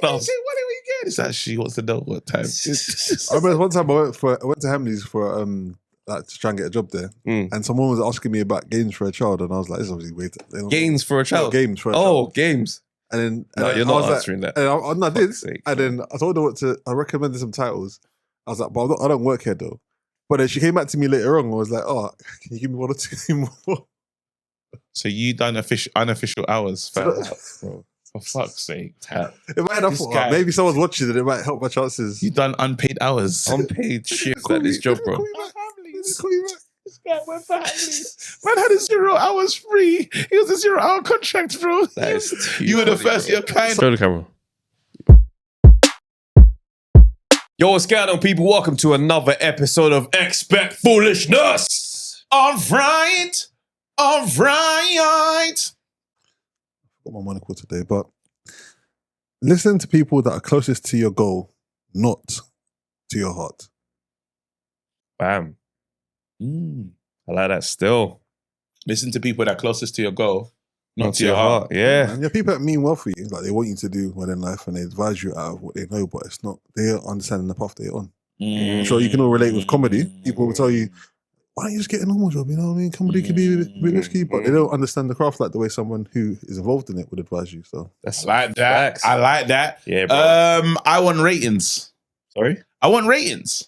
What are we getting? It's that she wants to know what time. I remember one time I went to Hamleys for like to try and get a job there, and someone was asking me about games for a child, and I was like, "This is obviously way games for a child." Games for a child. Oh, games. And then no, you're not answering that. And I did, and then I told her I recommended some titles. I was like, "But I don't work here though." But then she came back to me later on and was like, "Oh, can you give me 1 or 2 more?" So you done unofficial hours, bro. For fuck's sake. It might have thought, maybe someone's watching it. It might help my chances. You done unpaid hours. Unpaid shift at this job, bro. This guy went for Hamleys. Man had a 0 hours free. He was a 0 hour contract, bro. That is too you were the funny, first bro. of your kind. Show the camera. Yo, what's going on, people? Welcome to another episode of Expect Foolishness. All right. All right. Got my monocle today, but listen to people that are closest to your goal, not to your heart. Bam. I like that still. Listen to people that are closest to your goal, not to your heart. Yeah. And people that mean well for you, like they want you to do well in life and they advise you out of what they know, but it's not, they are understanding the path they're on. I'm sure you can all relate with comedy. People will tell you, why don't you just get a normal job? You know what I mean? Comedy can be a bit risky, but they don't understand the craft like the way someone who is involved in it would advise you. So That's like that. facts. I like that. Yeah, bro. I want ratings. Sorry? I want ratings.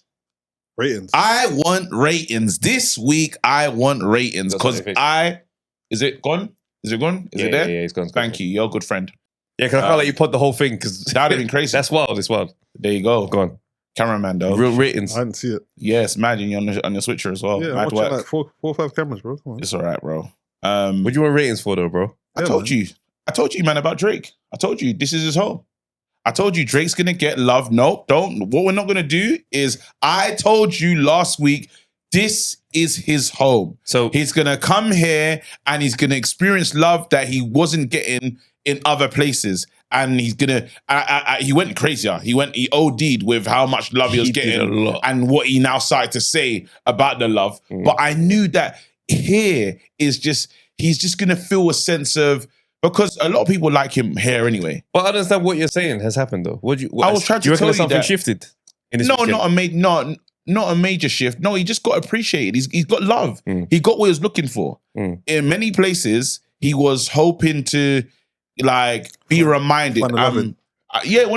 ratings. I want ratings. This week, I want ratings. That's what Because I think. Is it gone? Is it gone? Is it there? Yeah, it's gone. Thank you. You're a good friend. Yeah, because I can't let you pod the whole thing because That'd have been crazy. That's wild. It's wild. There you go. Go on. Cameraman, though. Real ratings. I didn't see it. Yes, imagine you're on your switcher as well. Yeah, I'm Mad watching work. like four or five cameras, bro. Come on. It's all right, bro. What do you want ratings for, though, bro? I told you, man, about Drake. I told you, this is his home. I told you, Drake's going to get love. Nope, don't. What we're not going to do is, I told you last week, this is his home. So He's going to come here and he's going to experience love that he wasn't getting in other places. And he's going to, he went crazier. He OD'd with how much love he was did getting a lot. and what he now started to say about the love. But I knew that here is just, he's just going to feel a sense of, because a lot of people like him here anyway. But I understand what you're saying has happened, though. I was trying to do you reckon tell you something that- shifted in this No, weekend? not a major shift. No, he just got appreciated. He's got love. He got what he was looking for. In many places, he was hoping to like be reminded. Wanted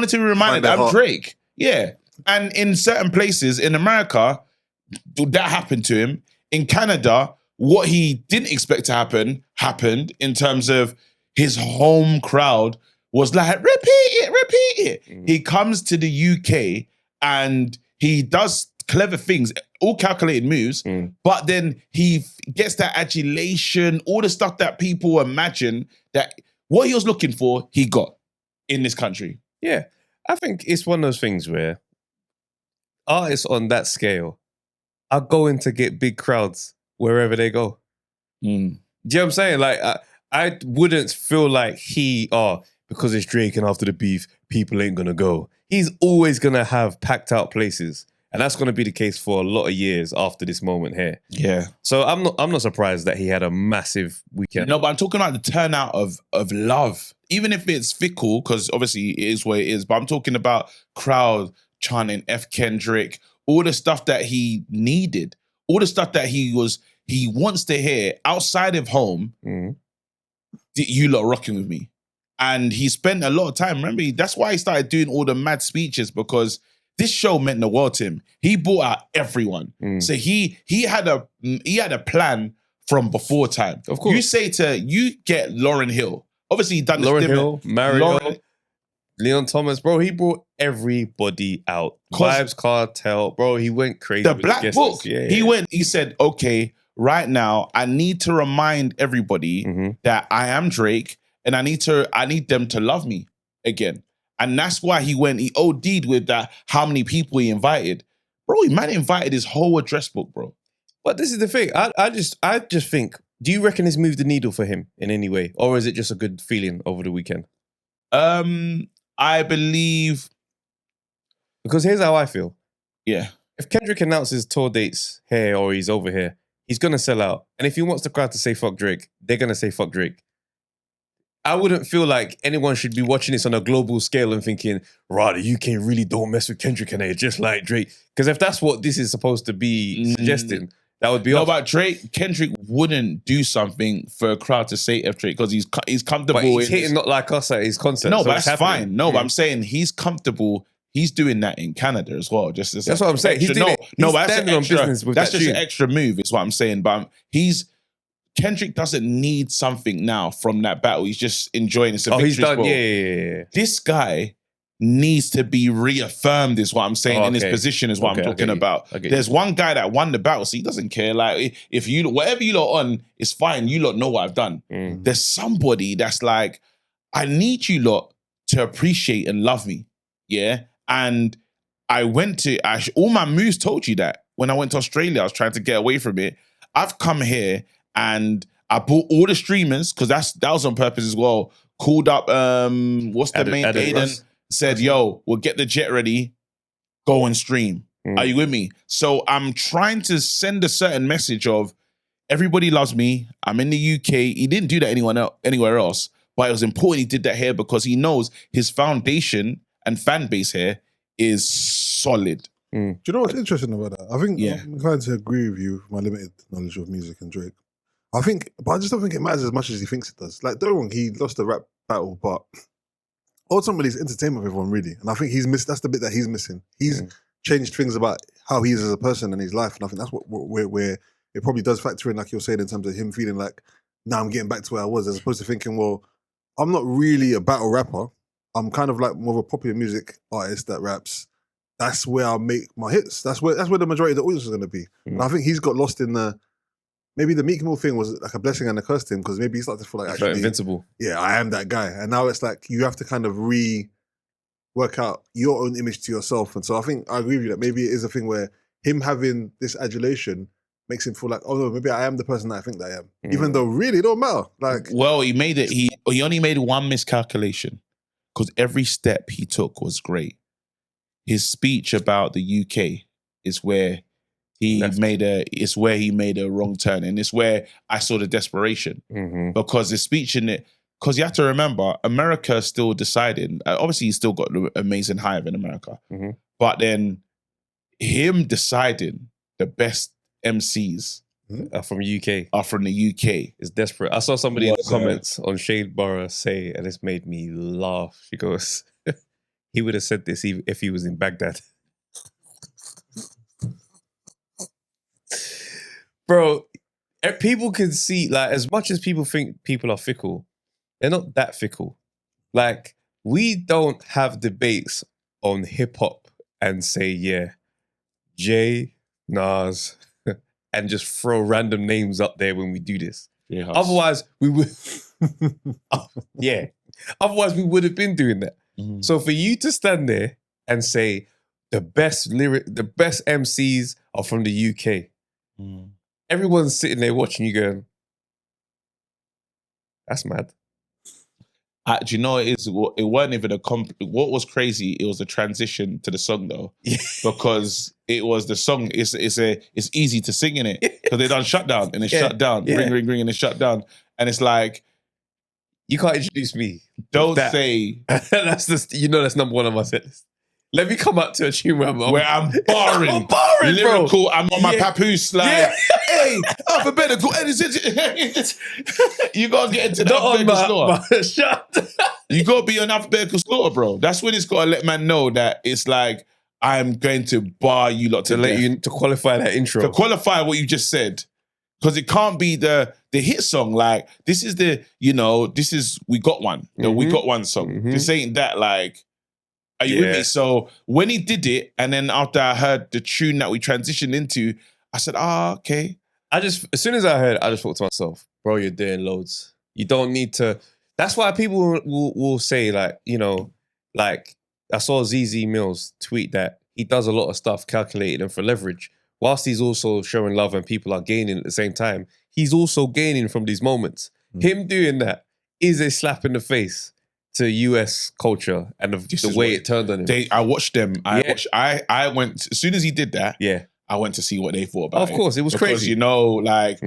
to be reminded that I'm Drake. Yeah. And in certain places in America, that happened to him. In Canada, what he didn't expect to happen happened in terms of his home crowd was like, repeat it. He comes to the UK and he does clever things, all calculated moves, but then he gets that adulation, all the stuff that people imagine that what he was looking for, he got in this country. Yeah. I think it's one of those things where artists on that scale are going to get big crowds wherever they go. Do you know what I'm saying? Like, I wouldn't feel like because it's Drake and after the beef, people ain't going to go. He's always going to have packed out places. And that's going to be the case for a lot of years after this moment here. Yeah. So I'm not surprised that he had a massive weekend. No, but I'm talking about the turnout of love. Even if it's fickle, because obviously it is what it is, but I'm talking about crowd chanting F Kendrick, all the stuff that he needed, all the stuff that he wants to hear outside of home, you lot rocking with me. And he spent a lot of time, remember, that's why he started doing all the mad speeches, because this show meant the world to him. He brought out everyone. So he had a plan from before time. Of course. You get Lauryn Hill. Obviously, he done the Lauryn stimulus. Hill, Mario, Leon Thomas, bro, he brought everybody out. Vibes Cartel, bro, he went crazy. The with Black his Book. Yeah. He said, okay, right now, I need to remind everybody that I am Drake and I need them to love me again. And that's why he OD'd with that, how many people he invited. Bro, he invited his whole address book, bro. But this is the thing. I just think, do you reckon it's moved the needle for him in any way? Or is it just a good feeling over the weekend? I believe... Because here's how I feel. Yeah. If Kendrick announces tour dates here or he's over here, he's going to sell out. And if he wants the crowd to say fuck Drake, they're going to say fuck Drake. I wouldn't feel like anyone should be watching this on a global scale and thinking, right, the UK really don't mess with Kendrick and they just like Drake. Because if that's what this is supposed to be suggesting, that would be no, but Kendrick wouldn't do something for a crowd to say F Drake because he's comfortable. But he's hitting not like us at his concert. No, so but that's fine. No, but I'm saying he's comfortable. He's doing that in Canada as well. Just as that's what I'm saying. He's doing but that's an extra, business with that's that just tune. an extra move. Is what I'm saying. But Kendrick doesn't need something now from that battle. He's just enjoying it. He's done. Yeah. This guy needs to be reaffirmed, is what I'm saying, in his position, is what I'm talking about. There's one guy that won the battle, so he doesn't care. Like, if you, whatever you lot on, it's fine. You lot know what I've done. There's somebody that's like, I need you lot to appreciate and love me. Yeah. And I went to, all my moves told you that. When I went to Australia, I was trying to get away from it. I've come here and I bought all the streamers, because that was on purpose as well. Called up, what's the main, Aiden, said, yo, we'll get the jet ready, go and stream. Are you with me? So I'm trying to send a certain message of, everybody loves me, I'm in the UK. He didn't do that anywhere else, but it was important he did that here because he knows his foundation and fan base here is solid. Do you know what's interesting about that? I think I'm inclined to agree with you with my limited knowledge of music and Drake. But I just don't think it matters as much as he thinks it does. Like, don't get me wrong, he lost the rap battle, but ultimately it's entertainment for everyone, really. And I think that's the bit that he's missing. He's changed things about how he is as a person and his life. And I think that's where it probably does factor in, like you're saying, in terms of him feeling like, now I'm getting back to where I was, as opposed to thinking, well, I'm not really a battle rapper. I'm kind of like more of a popular music artist that raps. That's where I make my hits. That's where the majority of the audience is going to be. And I think he's got lost in maybe the Meek Mill thing was like a blessing and a curse to him, because maybe he started to feel like, actually, invincible. Yeah, I am that guy. And now it's like you have to kind of work out your own image to yourself. And so I think I agree with you that maybe it is a thing where him having this adulation makes him feel like, oh no, maybe I am the person that I think that I am. Even though really it don't matter. Like, well, he only made one miscalculation, because every step he took was great. His speech about the UK is where he made a wrong turn, and it's where I saw the desperation, because the speech in it. Because you have to remember, America is still deciding. Obviously, he's still got the amazing hive in America, but then him deciding the best MCs from UK are from the UK is desperate. I saw somebody in the comments on Shade Borough say, and this made me laugh. She goes, he would have said this if he was in Baghdad. Bro, people can see, like, as much as people think people are fickle, they're not that fickle. Like, we don't have debates on hip hop and say, yeah, Jay, Nas, and just throw random names up there when we do this. Yeah, otherwise, we would. Otherwise, we would have been doing that. So for you to stand there and say the best MCs are from the UK, everyone's sitting there watching you going, that's mad. Do you know it wasn't even what was crazy, it was the transition to the song though. Because it was the song, it's easy to sing in it. Because they done shut down and it's shut down. Ring, and it's shut down. And it's like, you can't introduce me. Don't say that's that's number one on my set list. Let me come up to a tune where I'm barring. I'm barring, lyrical, bro. I'm on my papoose, like, hey, alphabetical. You gotta get into the alphabetical slaughter. You gotta be on alphabetical slaughter, bro. That's when it's gotta let man know that it's like, I'm going to bar you lot to let you to qualify that intro. To qualify what you just said. Because it can't be the hit song. Like, this is We Got One. The We Got One song. This ain't that, like, are you with me? So when he did it, and then after I heard the tune that we transitioned into, I said, okay. As soon as I heard it, I just thought to myself, bro, you're doing loads. You don't need to. That's why people will say, like, like, I saw ZZ Mills tweet that he does a lot of stuff calculated and for leverage. Whilst he's also showing love and people are gaining at the same time, he's also gaining from these moments. Him doing that is a slap in the face to US culture and the way it turned on him. I watched them. I went, as soon as he did that, I went to see what they thought about it. Of course, it was crazy. Because, like,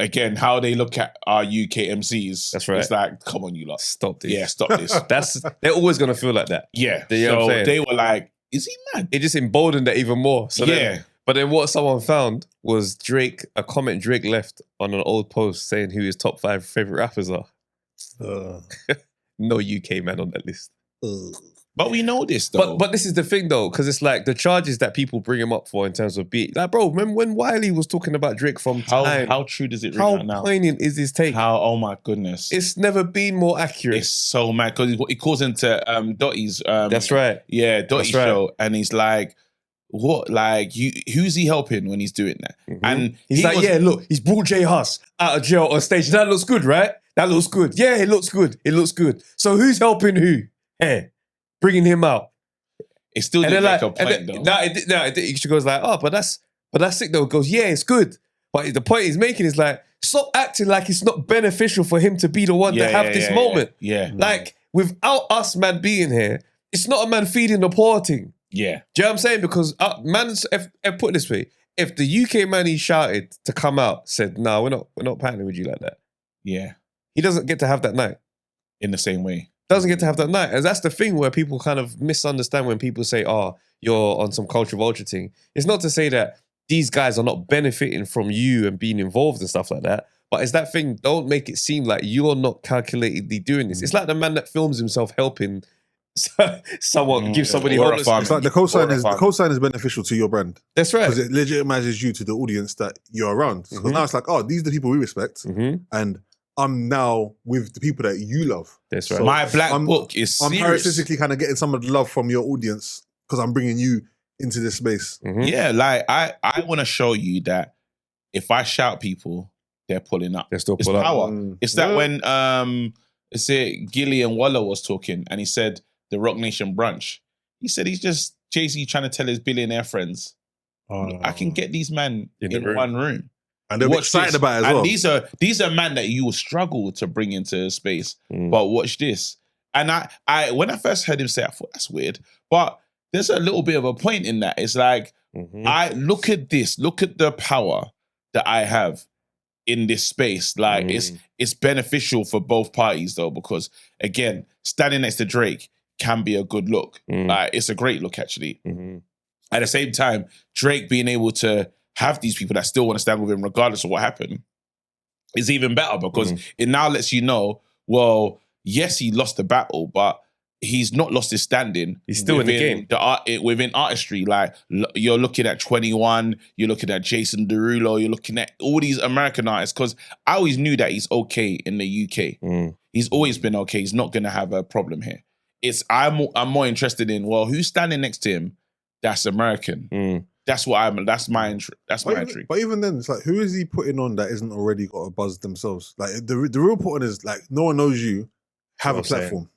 again, how they look at our UK MCs. That's right. It's like, come on, you lot. Stop this. Yeah, stop this. They're always going to feel like that. Yeah. You know what I'm So saying? they were like, is he mad? It just emboldened that even more. So Yeah. But then what someone found was a comment Drake left on an old post saying who his top 5 favorite rappers are. No UK man on that list. But we know this though. But this is the thing though, because it's like the charges that people bring him up for in terms of beat. Like, bro, remember when Wiley was talking about Drake from time? How true does it ring How out now? poignant is his take? Oh my goodness. It's never been more accurate. It's so mad because he calls into Dottie's That's right. Yeah, Dottie's That's right. show, and he's like, what? Like, who's he helping when he's doing that? Mhm. And He's like, yeah, look, he's brought J Hus out of jail on stage. That looks good, right? That looks good. Yeah, it looks good. It looks good. So who's helping who? Hey, bringing him out. it still didn't make a point though. She goes like, oh, but that's sick though. It goes, yeah, it's good. But the point he's making is like, stop acting like it's not beneficial for him to be the one to have this moment. Yeah. Like, without us, man, being here, it's not a man feeding the poor thing. Yeah. Do you know what I'm saying? Because if put it this way, if the UK man he shouted to come out said, "No, we're not partnering with you like that," Yeah. he doesn't get to have that night. In the same way. Doesn't get to have that night, and that's the thing where people kind of misunderstand when people say, "Oh, you're on some culture vulture thing." It's not to say that these guys are not benefiting from you and being involved and stuff like that, but it's that thing. Don't make it seem like you're not calculatedly doing this. It's like the man that films himself helping someone give somebody Or a homeless. farm. It's like the cosign is beneficial to your brand That's right. because it legitimizes you to the audience that you're around. Because now it's like, oh, these are the people we respect, and I'm now with the people that you love. That's right. So My black book is I'm serious. parasitically kind of getting some of the love from your audience because I'm bringing you into this space. Yeah, like I want to show you that if I shout people, they're pulling up. They're still It's pull up. power. It's that when it's it Gilly and Waller was talking and he said the Rock Nation brunch. He said he's just Jay-Z trying to tell his billionaire friends, I can get these men in one room. And they're excited about it as well. And these are men that you will struggle to bring into space. But watch this. And I when I first heard him say, I thought that's weird. But there's a little bit of a point in that. It's like, I look at this, look at the power that I have in this space. Like it's beneficial for both parties though, because again, standing next to Drake can be a good look. Like it's a great look actually. At the same time, Drake being able to have these people that still want to stand with him regardless of what happened is even better because it now lets you know, well, yes, he lost the battle, but he's not lost his standing. He's still in the game. Within artistry, like you're looking at 21, you're looking at Jason Derulo, you're looking at all these American artists, because I always knew that he's okay in the UK. He's always been okay. He's not going to have a problem here. I'm more interested in, well, who's standing next to him that's American? That's my intrigue. But even then, it's like, who is he putting on that isn't already got a buzz themselves? Like the real point is like, no one knows you, have a platform.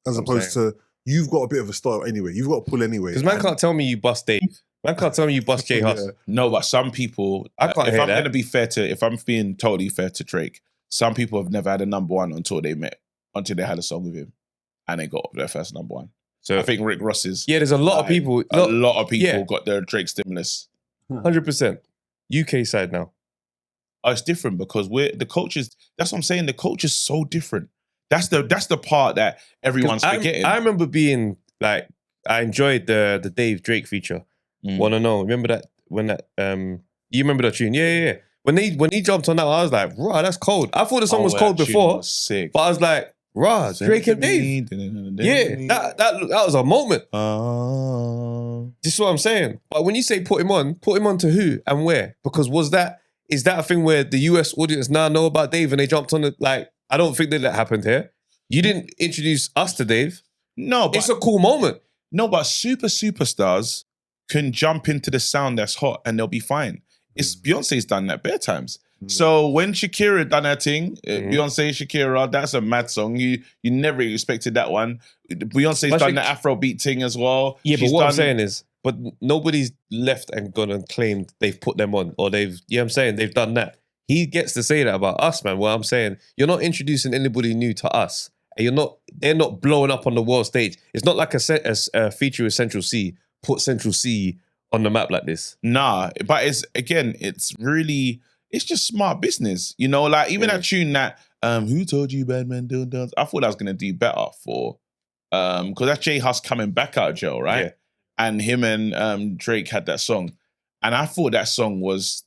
As opposed to, you've got a bit of a style anyway. You've got to pull anyway. Because man can't tell me you bust Dave. Man can't tell me you bust J Hus. No, but some people, I can't hear that. If I'm being totally fair to Drake, some people have never had a number one until they had a song with him and they got their first number one. So I think Rick Ross is. Yeah, there's a lot of people. A lot of people got their Drake stimulus. 100%. UK side now. Oh, it's different because the culture's. That's what I'm saying. The culture's so different. That's the part that everyone's forgetting. I remember being like, I enjoyed the Dave Drake feature. Wanna know? Remember that when that you remember that tune? Yeah. When he jumped on that, I was like, "Rah, that's cold." I thought the song was cold before, was sick. but I was like, "Rah, Drake and Dave." Yeah, that was a moment. This is what I'm saying. But when you say put him on to who and where? Because is that a thing where the US audience now know about Dave and they jumped on it? Like, I don't think that happened here. You didn't introduce us to Dave. No, but it's a cool moment. No, but superstars can jump into the sound that's hot and they'll be fine. It's Beyonce's done that bare times. So when Shakira done her thing, Beyonce, Shakira, that's a mad song. You never expected that one. Beyonce's done the Afrobeat thing as well. Yeah, but what I'm saying is, but nobody's left and gone and claimed they've put them on or they've, you know what I'm saying, they've done that. He gets to say that about us, man. Well, I'm saying, you're not introducing anybody new to us. And they're not blowing up on the world stage. It's not like a feature with Central C. Put Central C on the map like this. Nah, but it's really, it's just smart business. You know, like even that tune that who told you bad men don't dance? I thought I was gonna do better for because that's J Hus coming back out of jail, right? Yeah. And him and Drake had that song. And I thought that song was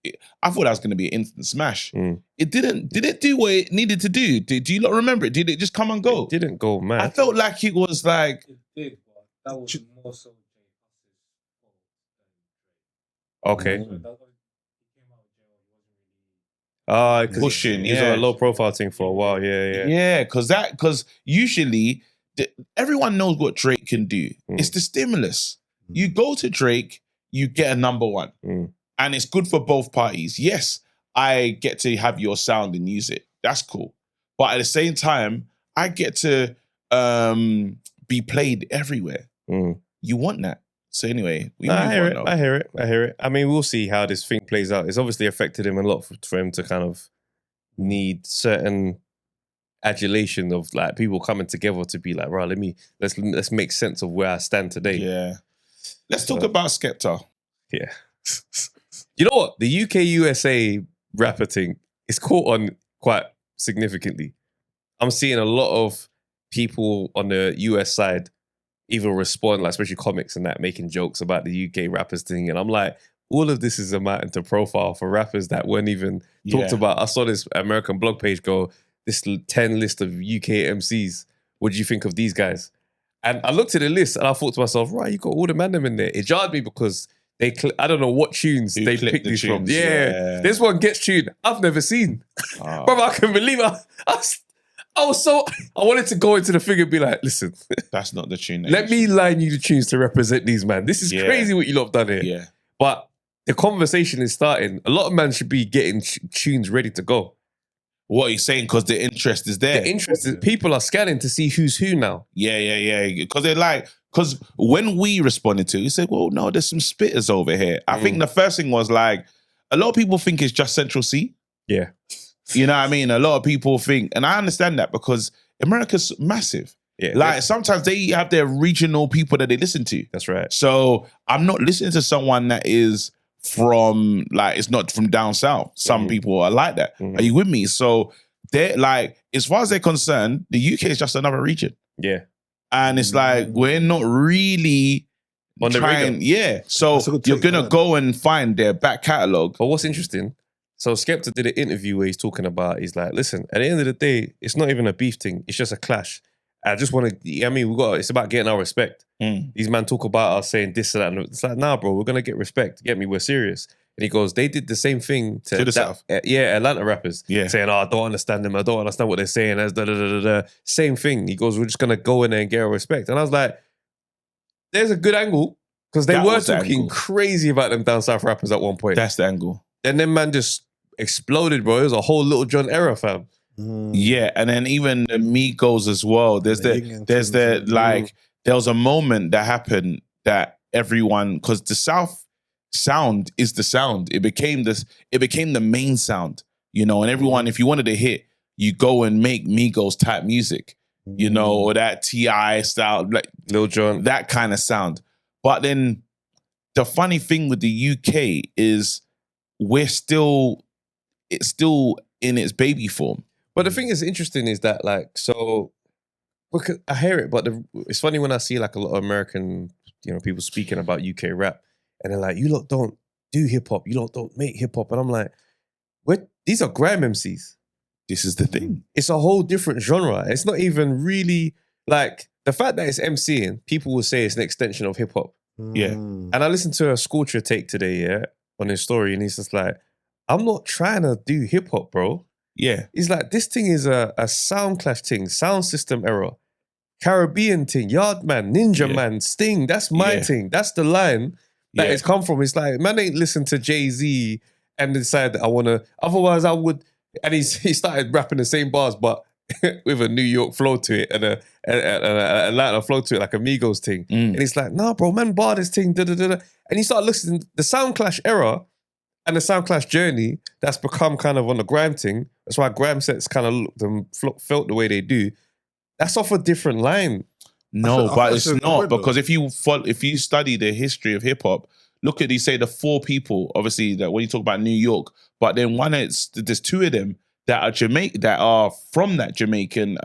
that was gonna be an instant smash. It didn't. Did it do what it needed to do? Do you not remember it? Did it just come and go? It didn't go mad. I felt like it was like It did, but that was more so okay. Pushing, He's on a low profile thing for a while. Yeah. Yeah, because usually everyone knows what Drake can do. It's the stimulus. You go to Drake, you get a number one. And it's good for both parties. Yes, I get to have your sound and use it. That's cool. But at the same time, I get to be played everywhere. You want that. So anyway, I hear it. I mean, we'll see how this thing plays out. It's obviously affected him a lot for him to kind of need certain adulation of like people coming together to be like, right, let's make sense of where I stand today. Yeah. Let's talk about Skepta. Yeah. You know what? The UK USA rapper thing is caught on quite significantly. I'm seeing a lot of people on the US side even respond, like especially comics and that, making jokes about the UK rappers thing. And I'm like, all of this is amounting to profile for rappers that weren't even talked about. I saw this American blog page go, this 10 list of UK MCs. What do you think of these guys? And I looked at the list and I thought to myself, right, you got all the man them in there. It jarred me because I don't know what tunes they picked these from. Yeah. This one gets tuned I've never seen. Bro, I can believe I wanted to go into the thing and be like, listen. That's not the tune. Let me line you the tunes to represent these, man. This is crazy what you lot have done here. Yeah. But the conversation is starting. A lot of men should be getting tunes ready to go. What are you saying? Because the interest is there. The interest is, people are scanning to see who's who now. Yeah. Because they're like, because when we responded to it, we said, well, no, there's some spitters over here. I think the first thing was like, a lot of people think it's just Central C. Yeah. You know what I mean? A lot of people think, and I understand that because America's massive. Yeah. Like sometimes they have their regional people that they listen to. That's right. So I'm not listening to someone that is from, like, it's not from down south. Some people are like that. Are you with me? So they're like, as far as they're concerned, the UK is just another region. Yeah. And it's like, we're not really on the radar. Yeah. So you're going to go and find their back catalogue. But what's interesting, so Skepta did an interview where he's talking about, he's like, listen, at the end of the day, it's not even a beef thing. It's just a clash. I just want to, I mean, it's about getting our respect. These men talk about us saying this and that. And it's like, nah, bro, we're going to get respect. Get me? We're serious. And he goes, they did the same thing to the South. Atlanta rappers. Yeah. Saying, I don't understand them. I don't understand what they're saying. Same thing. He goes, we're just going to go in there and get our respect. And I was like, there's a good angle. Because they were talking crazy about them down south rappers at one point. That's the angle. And then man just exploded, bro. It was a whole Little John era, fam. Yeah, and then even the Migos as well. There was a moment that happened that everyone, because the South sound is the sound. It became the main sound, you know, and everyone, if you wanted a hit, you go and make Migos type music, you know, or that T.I. style, like Lil Jon, that kind of sound. But then the funny thing with the UK is it's still in its baby form. But the thing is interesting is that, like, so because I hear it, but it's funny when I see like a lot of American, you know, people speaking about UK rap, and they're like, "You lot don't do hip hop, you lot don't make hip hop," and I'm like, "What? These are grime MCs. This is the thing. It's a whole different genre. It's not even really like the fact that it's MCing. People will say it's an extension of hip hop. Yeah. And I listened to a Scorcher take today, on his story, and he's just like, "I'm not trying to do hip hop, bro." Yeah. He's like, this thing is a sound clash thing, sound system error, Caribbean thing, Yardman, Ninja Man, Sting. That's my thing. That's the line that it's come from. It's like, man ain't listen to Jay-Z and decide that I want to, otherwise I would, and he started rapping the same bars, but with a New York flow to it and an Atlanta flow to it, like a Migos thing. And he's like, nah, bro, man, bar this thing, And he started listening, the sound clash era and the sound clash journey that's become kind of on the grime thing. That's why grime sets kind of felt the way they do. That's off a different line. No, but it's not, because if you study the history of hip hop, look at these, say the 4 people, obviously that when you talk about New York, but then there's 2 of them that are from that Jamaican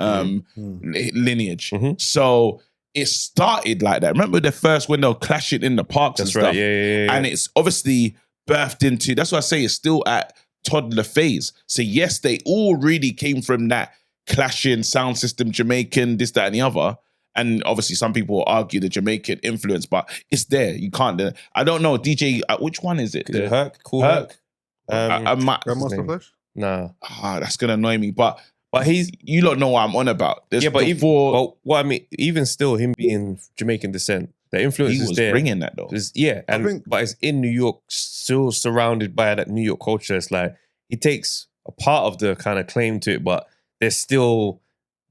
lineage. So it started like that. Remember the first when they were clashing in the parks and stuff? Yeah. And it's obviously birthed into, that's why I say it's still at toddler phase. So yes, they all really came from that clashing sound system, Jamaican, this, that, and the other. And obviously some people argue the Jamaican influence, but it's there. You can't. I don't know, DJ, which one is it? Herc? Cool Herc? Herc? Grandmaster Flash? Nah. That's going to annoy me. But you don't know what I'm on about. There's what I mean, even still, him being Jamaican descent, the influence is there. He was bringing that though. But it's in New York, still surrounded by that New York culture. It's like, he takes a part of the kind of claim to it, but there's still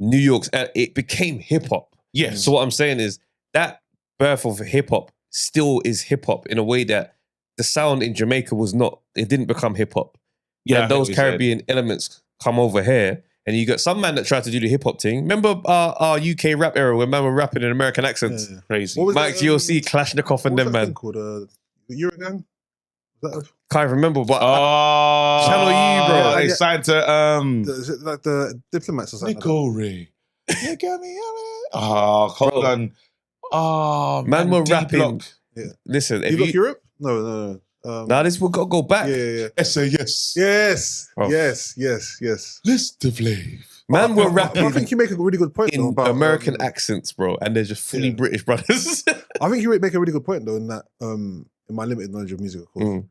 New York's, it became hip hop. Yes. So what I'm saying is that birth of hip hop still is hip hop in a way that the sound in Jamaica was not, it didn't become hip hop. Yeah. And those Caribbean elements come over here, and you got some man that tried to do the hip hop thing. Remember our UK rap era when man were rapping in American accents? Yeah. Crazy. Mike GOC, Kalashnikov and them, man. Called the Eurogang? Can't remember, but Channel U, bro. They signed to Is it like the Diplomats or something? Nicole Ray. You got me. Hold on. Man, we're rapping. Yeah. Listen, You look Europe? No. This will go back. Yeah. SAS. Yes. Oh. Yes. List the Flav. Man, we're rapping. I think you make a really good point in though, about American accents, bro, and they're just fully British brothers. I think you make a really good point though in that in my limited knowledge of music, of course.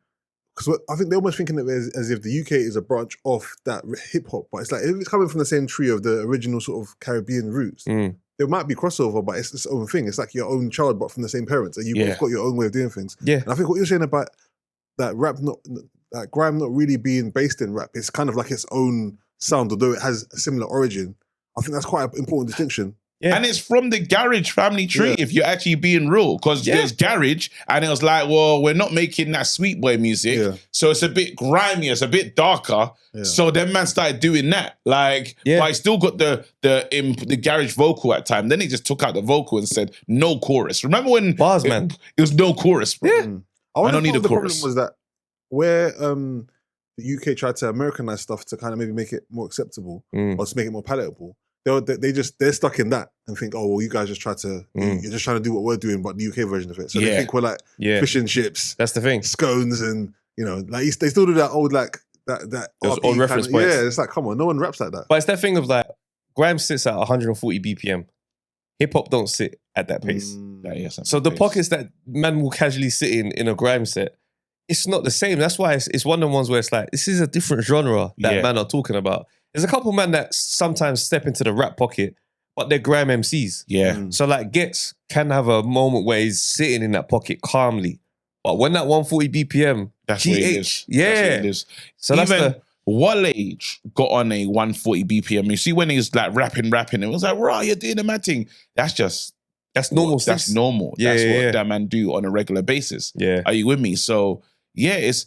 Because I think they're almost thinking of it as if the UK is a branch off that hip hop, but it's like if it's coming from the same tree of the original sort of Caribbean roots, there might be crossover, but it's its own thing. It's like your own child, but from the same parents, and you've got your own way of doing things. Yeah, and I think what you're saying about that grime not really being based in rap, it's kind of like its own sound, although it has a similar origin. I think that's quite an important distinction. Yeah. And it's from the garage family tree, if you're actually being real. Because there's garage, and it was like, well, we're not making that sweet boy music. So it's a bit grimy, it's a bit darker. So then man started doing that. Like, but I still got the garage vocal at time. Then he just took out the vocal and said, no chorus. Remember when bars, man? It was no chorus, bro. Yeah. I don't need a chorus. The problem was that where the UK tried to Americanize stuff to kind of maybe make it more acceptable or to make it more palatable, they're stuck in that and think, oh well, you guys just try to you're just trying to do what we're doing, but the UK version of it. So they think we're like fish and chips. That's the thing. Scones and like they still do that old like that those old reference points. Yeah, it's like come on, no one raps like that. But it's that thing of like grime sits at 140 BPM. Hip hop don't sit at that pace. So the pockets that man will casually sit in a grime set, it's not the same. That's why it's one of the ones where it's like, this is a different genre that man are talking about. There's a couple men that sometimes step into the rap pocket, but they're grime MCs. Yeah. So like Gets can have a moment where he's sitting in that pocket calmly. But when that 140 BPM, that's GH, where it is. yeah. That's where it is. So even that's Wale got on a 140 BPM. You see when he's like rapping, it was like, right, you're doing the mad thing. That's normal. That's normal. Yeah, that's what that man do on a regular basis. Yeah. Are you with me? So yeah, it's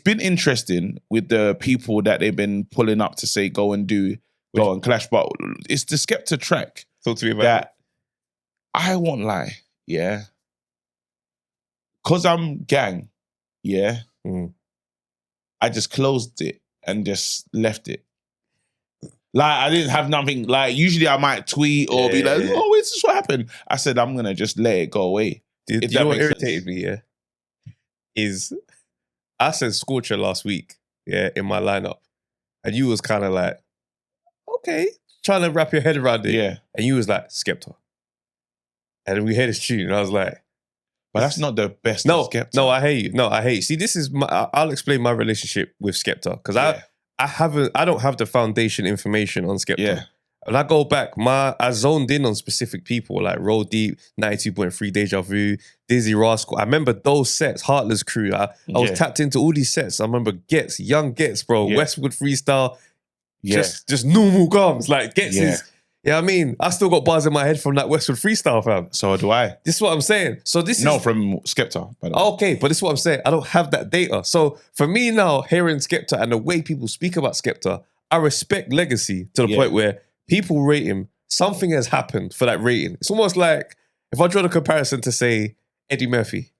been interesting with the people that they've been pulling up to say go and clash. But it's the Skepta track. Talk to me about that. I won't lie, because I'm gang, I just closed it and just left it. Like I didn't have nothing. Like usually I might tweet or be like, "Oh, this is what happened." I said I'm gonna just let it go away. Do you know what irritated me? Yeah, is I said Scorcher last week, in my lineup, and you was kind of like, okay, trying to wrap your head around it, and you was like Skepta, and then we heard his tune, and I was like, but that's not the best. No, Skepta. No, I hate you. No, I hate you. See, this is I'll explain my relationship with Skepta because I don't have the foundation information on Skepta. Yeah. And I go back, I zoned in on specific people like Roll Deep, 92.3 Deja Vu, Dizzy Rascal. I remember those sets, Heartless Crew. I was tapped into all these sets. I remember Gets, Young Gets, bro, Westwood Freestyle, just normal gums. Like Gets is, I mean, I still got bars in my head from that Westwood Freestyle, fam. So do I. This is what I'm saying. So this is... No, from Skepta, by the way. Okay, but this is what I'm saying. I don't have that data. So for me now, hearing Skepta and the way people speak about Skepta, I respect legacy to the point where people rate him. Something has happened for that rating. It's almost like if I draw the comparison to say Eddie Murphy,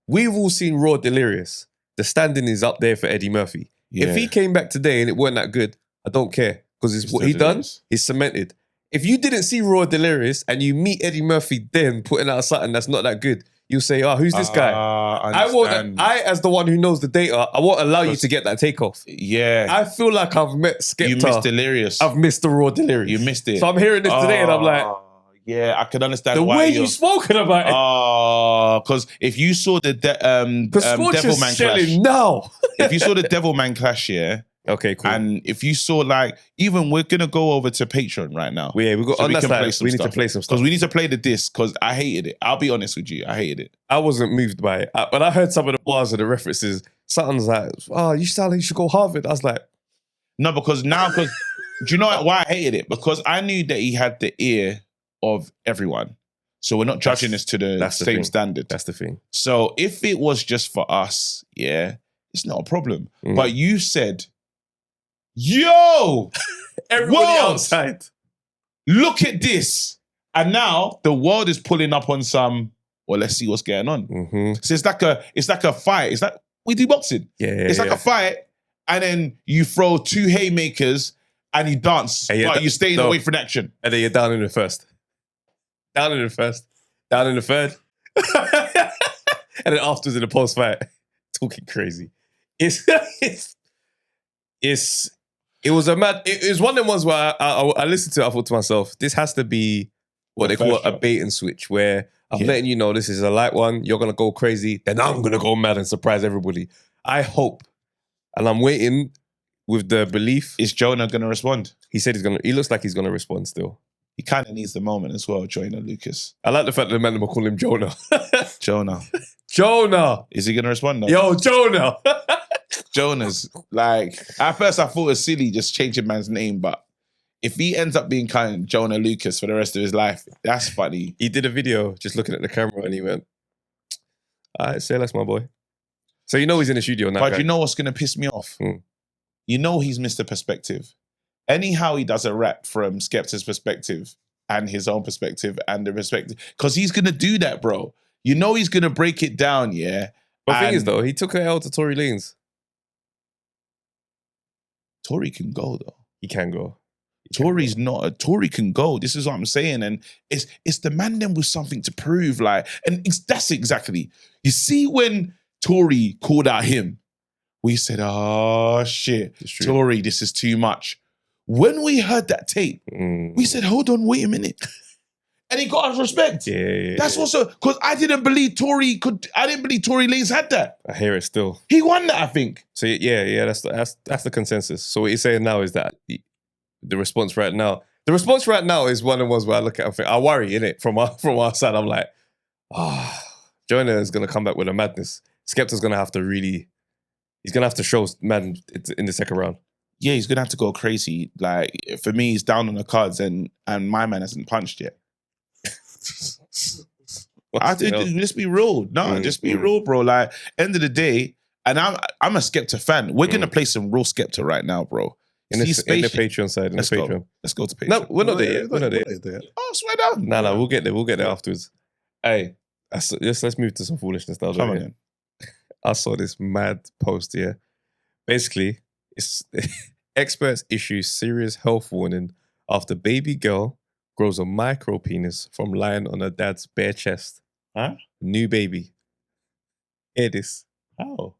we've all seen Raw Delirious. The standing is up there for Eddie Murphy. Yeah. If he came back today and it weren't that good, I don't care. Because it's what he done, he's cemented. If you didn't see Raw Delirious and you meet Eddie Murphy then putting out something that's not that good, you'll say, oh, who's this guy? I, as the one who knows the data, I won't allow you to get that takeoff. Yeah. I feel like I've met Skepta. You missed Delirious. I've missed the Raw Delirious. You missed it. So I'm hearing this today and I'm like, yeah, I can understand the why way you've spoken about it. Oh, because if you saw the Scorchers Devilman selling Clash, now. if you saw the Devilman Clash, yeah. Okay, cool. And if you saw like, even we're gonna go over to Patreon right now. Yeah, we got so on that side. We need stuff. to play some stuff because we need to play the disc. Because I hated it. I'll be honest with you, I hated it. I wasn't moved by it. When I heard some of the bars and the references, something's like, "Oh, you sound like you should go Harvard." I was like, "No," because do you know why I hated it? Because I knew that he had the ear of everyone. So we're not judging this to the same standard. That's the thing. So if it was just for us, yeah, it's not a problem. But you said, yo, everybody outside, look at this. And now the world is pulling up on some, well, let's see what's going on. So it's like a fight. It's like, we do boxing. Yeah. It's like a fight. And then you throw two haymakers and you dance. But you're staying away from action. And then you're down in the first. Down in the first. Down in the third. And then afterwards in the post-fight. Talking crazy. It was a mad... It was one of them ones where I listened to it, I thought to myself, this has to be what they call a bait and switch, where I'm letting you know this is a light one, you're going to go crazy, then I'm going to go mad and surprise everybody. I hope, and I'm waiting with the belief... Is Jonah going to respond? He said he looks like he's going to respond still. He kind of needs the moment as well, Jonah Lucas. I like the fact that the man will call him Jonah. Jonah. Is he going to respond though? Yo, Jonah. Jonah's like, at first I thought it was silly just changing man's name, but if he ends up being kind of Jonah Lucas for the rest of his life, that's funny. He did a video just looking at the camera and he went, all right, say less, my boy. So you know he's in the studio now. But you know what's going to piss me off? You know he's Mr. Perspective. Anyhow, he does a rap from Skepta's perspective and his own perspective and the perspective. Because he's going to do that, bro. You know he's going to break it down, yeah? But the thing is, though, he took an L to Tory Lanez. Tory can go, though. He can go. Tory's not a... Tory can go. This is what I'm saying. And it's the man then with something to prove. Like, and that's exactly... You see when Tory called out him, we said, oh, shit. Tory, this is too much. When we heard that tape, we said, hold on, wait a minute. And he got us respect. Yeah. That's also, because I didn't believe Tory Lanez had that. I hear it still. He won that, I think. So yeah, that's the consensus. So what you're saying now is that the response right now is one of the ones where I look at and think, I worry, innit? From our side, I'm like, Jonah is going to come back with a madness. Skepta's going to have to he's going to have to show man in the second round. Yeah, he's going to have to go crazy. Like, for me, he's down on the cards and my man hasn't punched yet. Just be real. No, just be real, bro. Like, end of the day, and I'm a Skepta fan. We're going to play some real Skepta right now, bro. In the Patreon side, Let's go. Patreon. Let's go to Patreon. No, we're not there yet. We're not there yet. Oh, swear down. No, we'll get there. We'll get there afterwards. Hey, let's move to some foolishness now. Come on, then. I saw this mad post here. Basically, it's experts issue serious health warning after baby girl grows a micro penis from lying on her dad's bare chest. Huh? New baby. Hear this. How?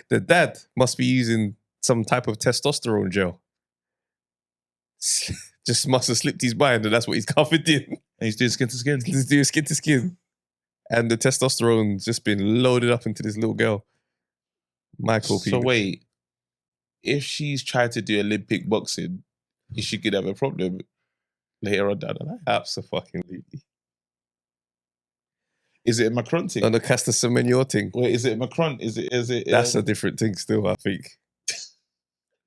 The dad must be using some type of testosterone gel. Just must have slipped his mind and that's what he's covered in. And he's doing skin to skin. He's doing skin to skin. And the testosterone's just been loaded up into this little girl. Micro penis. So wait, if she's tried to do Olympic boxing, is she could have a problem later on down the line? Absolutely. Is it a Macron thing? On the Caster Semenya thing. Wait, is it Macron? Is it? That's a different thing still, I think.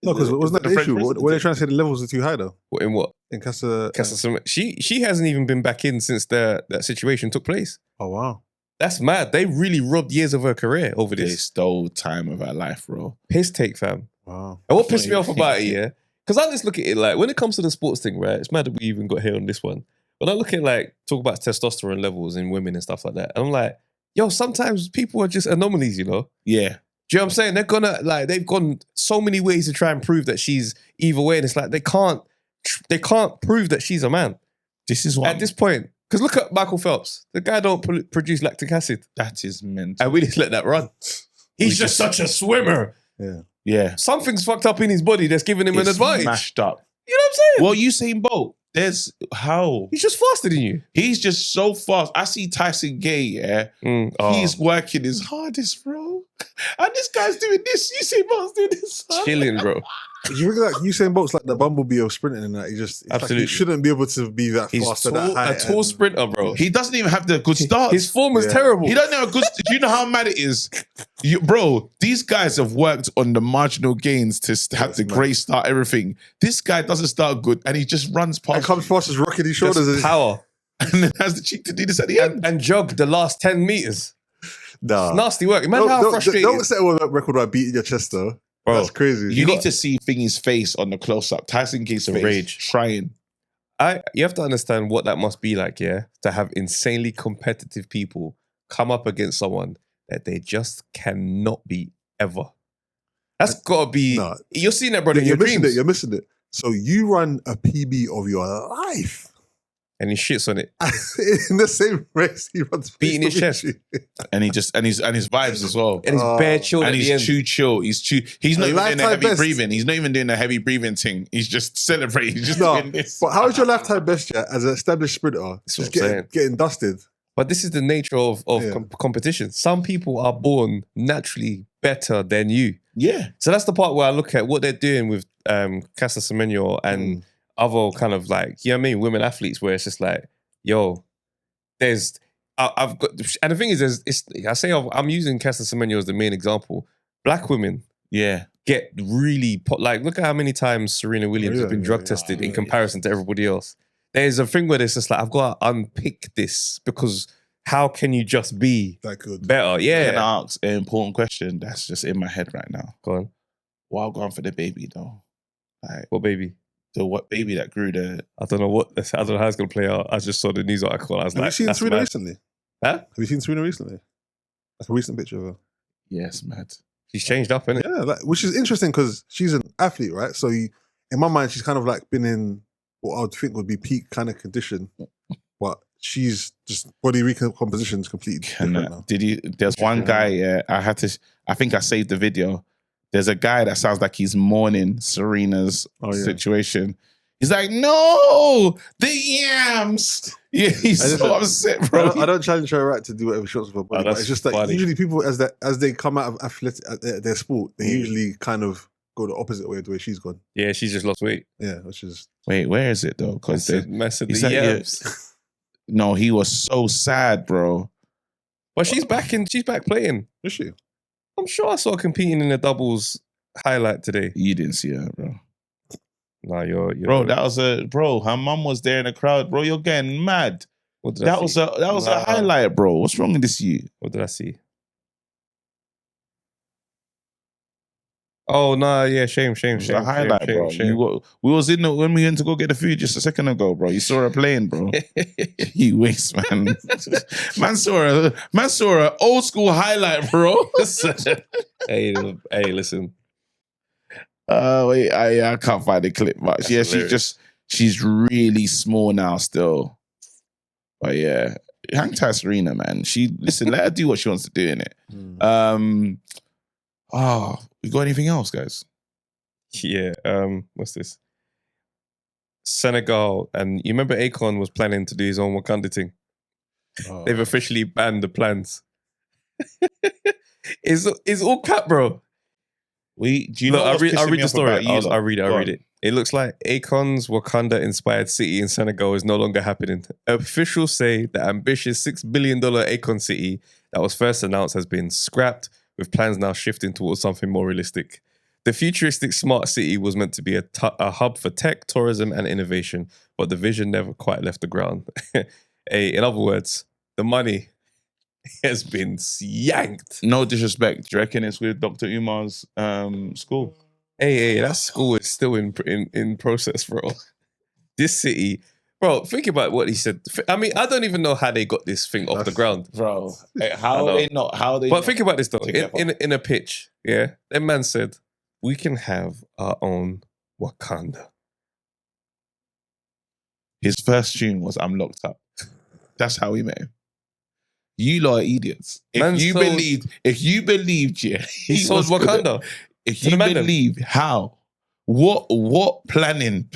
No, because wasn't that the issue? Were they trying to say the levels are too high though? In what? In Caster Semenya. She hasn't even been back in since that situation took place. Oh wow. That's mad. They really robbed years of her career over this. They stole time of her life, bro. Piss take, fam. Wow. And what pissed me off about it, yeah? Because I just look at it like, when it comes to the sports thing, right? It's mad that we even got here on this one. When I look at talk about testosterone levels in women and stuff like that, and I'm like, yo, sometimes people are just anomalies, you know? Yeah. Do you know what I'm saying? They're gonna, like, they've gone so many ways to try and prove that she's either way. And it's like, they can't prove that she's a man. This is what At this point, because look at Michael Phelps. The guy don't produce lactic acid. that is mental. And we just let that run. He's just such a swimmer. Yeah. Yeah. Something's fucked up in his body that's giving him an It's advantage. mashed up. You know what I'm saying? Well, Usain Bolt, there's how? He's just faster than you. He's just so fast. I see Tyson Gay, yeah. He's working his hardest, bro. And this guy's doing this. Usain Bolt's doing this. Chilling, bro. You really like Usain Bolt's like the bumblebee of sprinting and that. It's Absolutely. Like he shouldn't be able to be that He's fast at tall, that height. a tall sprinter, bro. He doesn't even have the good start. His form is Yeah. terrible. He doesn't have a good. Do you know how mad it is, bro? These guys have worked on the marginal gains to have the great start. Everything. This guy doesn't start good, and he just runs past. And comes past his rocking his shoulders. Just power. and then has the cheek to do this at the end. And jog the last 10 meters. Nah. It's nasty work. Imagine how frustrating. Don't set a record by beating your chest though. Bro, that's crazy. You need to see Thingy's face on the close up. Tyson Gay's face, rage. trying. You have to understand what that must be like, yeah? To have insanely competitive people come up against someone that they just cannot beat ever. That's got to be... Nah. You're seeing that, brother, in your dreams. You're missing it. So you run a PB of your life. And he shits on it. In the same race, he runs Beating his chest. And he just and his vibes as well. And he's bare chilled And at the he's end. too chill. He's not even doing the lifetime heavy best. breathing. He's not even doing the heavy breathing thing. He's just celebrating. He's just No, doing this. but how is your lifetime best yet as an established sprinter? That's what Just I'm saying. getting dusted. But this is the nature of Yeah. competition. Some people are born naturally better than you. Yeah. So that's the part where I look at what they're doing with Casa Semenyo and other kind of like, you know what I mean, women athletes, where it's just like, yo, I've got, and the thing is, I'm using Casa Semenyo as the main example. Black women Yeah. get really, like, look at how many times Sarina Williams has been drug tested in yeah. comparison to everybody else. There's a thing where it's just like, I've got to unpick this because how can you just be That good. better? Yeah. Can I ask an important question that's just in my head right now? Go on. Why going for the baby though? Like What baby? the what baby that grew the I don't know how it's going to play out. I just saw the news article. I was Have you like, seen that's Serena mad. recently? Huh? Have you seen Serena recently? That's a recent picture of her. yes, mad. She's changed up, innit? Yeah, which is interesting because she's an athlete, right? So in my mind, she's kind of like been in what I would think would be peak kind of condition, but she's just body recomposition is completely different now. There's one guy, I think I saved the video. There's a guy that sounds like he's mourning Serena's situation. He's like, no, the yams. Yeah, he's so upset, bro. I don't challenge her right to do whatever she wants with her body, but that's it's just that funny. usually people, as they come out of athletic, their sport, they usually kind of go the opposite way of the way she's gone. Yeah, she's just lost weight. Yeah, which is... Wait, where is it though? Because Massive he's like, yams. no, he was so sad, bro. But she's back playing. Is she? I'm sure I saw her competing in the doubles highlight today. You didn't see her, bro. Nah, you're Bro, that was her mum was there in the crowd, bro. You're getting mad. What did I That see? was a highlight, bro. What's wrong with this you? What did I see? Oh no, yeah, shame. It was a highlight, bro. We was when we went to go get the food just a second ago, bro. You saw her playing, bro. You waste, man. man saw her old school highlight, bro. hey, listen. Wait, I can't find the clip, but That's yeah, hilarious. she's really small now still. But yeah, hang tight, Serena, man. Let her do what she wants to do in it. We got anything else, guys? Yeah, what's this? Senegal, and you remember Akon was planning to do his own Wakanda thing. They've officially banned the plans. It's all cap, bro. Do you know? Look, what's I'll pissing read me the off story. about you, I'll read it. Go on. It looks like Akon's Wakanda-inspired city in Senegal is no longer happening. Officials say the ambitious $6 billion Akon city that was first announced has been scrapped, with plans now shifting towards something more realistic. The futuristic smart city was meant to be a hub for tech, tourism, and innovation, but the vision never quite left the ground. In other words, the money has been yanked. No disrespect. Do you reckon it's with Dr. Umar's school? Hey, that school is still in process, bro. This city Bro, think about what he said. I mean, I don't even know how they got this thing off the ground. Bro, how they not? How they? But think about this though. together. In a pitch, yeah, that man said, we can have our own Wakanda. His first tune was "I'm Locked Up." That's how we met him. You lot are idiots. If you believed, yeah, He sold Wakanda. If you believe, how? What planning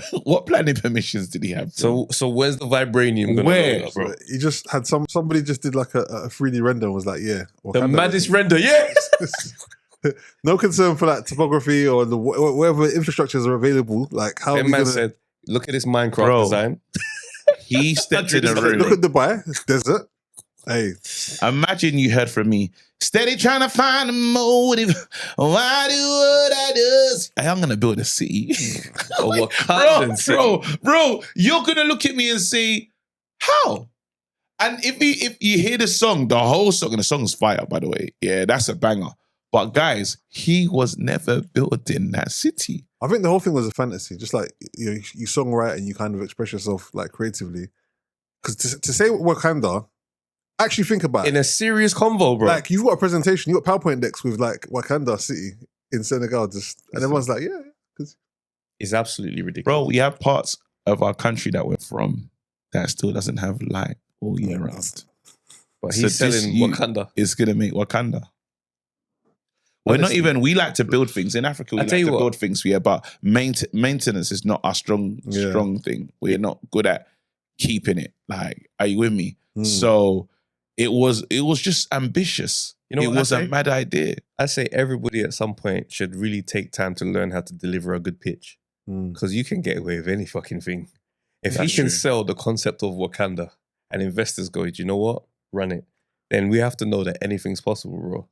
permissions did he have? So where's the vibranium gonna Where? go, bro? He just had somebody just did like a 3D render and was like, yeah. The Wakanda. maddest render, yes. No concern for that topography or the whatever infrastructures are available. Like how That we man gonna said, look at this Minecraft Bro. design. He stepped in a room. look at Dubai, it's desert. Hey, Imagine you heard from me, steady trying to find a motive. Why do what I do? Hey, I'm gonna build a city. bro, you're gonna look at me and say, how? And if you hear the song, the whole song, and the song's fire, by the way. Yeah, that's a banger. But guys, he was never built in that city. I think the whole thing was a fantasy. Just like you songwrite and you kind of express yourself like creatively. Because to say Wakanda. Actually, think about In it. a serious convo, bro. Like, you've got a presentation, you've got PowerPoint decks with like Wakanda City in Senegal, and everyone's like, yeah. It's absolutely ridiculous. Bro, we have parts of our country that we're from that still doesn't have light all year round. But So he's this selling you- Wakanda. It's gonna make Wakanda. We're not Honestly. even, we like to build things. In Africa, we I like tell you to what. build things, yeah, but maintenance is not our strong thing. We're not good at keeping it. Like, are you with me? So it was just ambitious. You know it what I was a say? mad idea. I say everybody at some point should really take time to learn how to deliver a good pitch. Because you can get away with any fucking thing. If That's he can true. sell the concept of Wakanda and investors go, do you know what? Run it. Then we have to know that anything's possible, bro.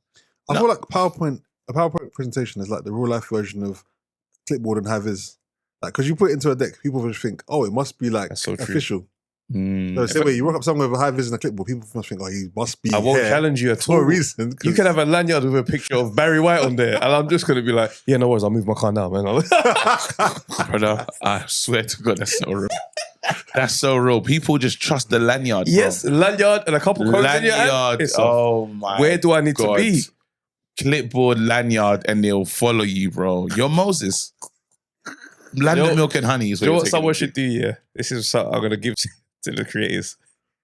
I feel like a PowerPoint presentation is like the real life version of clipboard and high-vis. Like, because you put it into a deck, people just think, oh, it must be like That's so true. official. No, same way, you rock up somewhere with a high-vis and a clipboard, people must think, oh, he must be I won't here challenge you at for all. a reason. You 'cause- can have a lanyard with a picture of Barry White on there, and I'm just going to be like, yeah, no worries, I'll move my car now, man. Brother, I swear to God, that's so real. That's so real. People just trust the lanyard. Bro. Yes, lanyard and a couple coins in your hand. Lanyard. It's off. Oh my. Where do I need God. to be? Clipboard, lanyard, and they'll follow you, bro. You're Moses. Land You know- of milk and honey is Do you know what what you're someone taking should do? Yeah, this is something I'm going to give to the creators.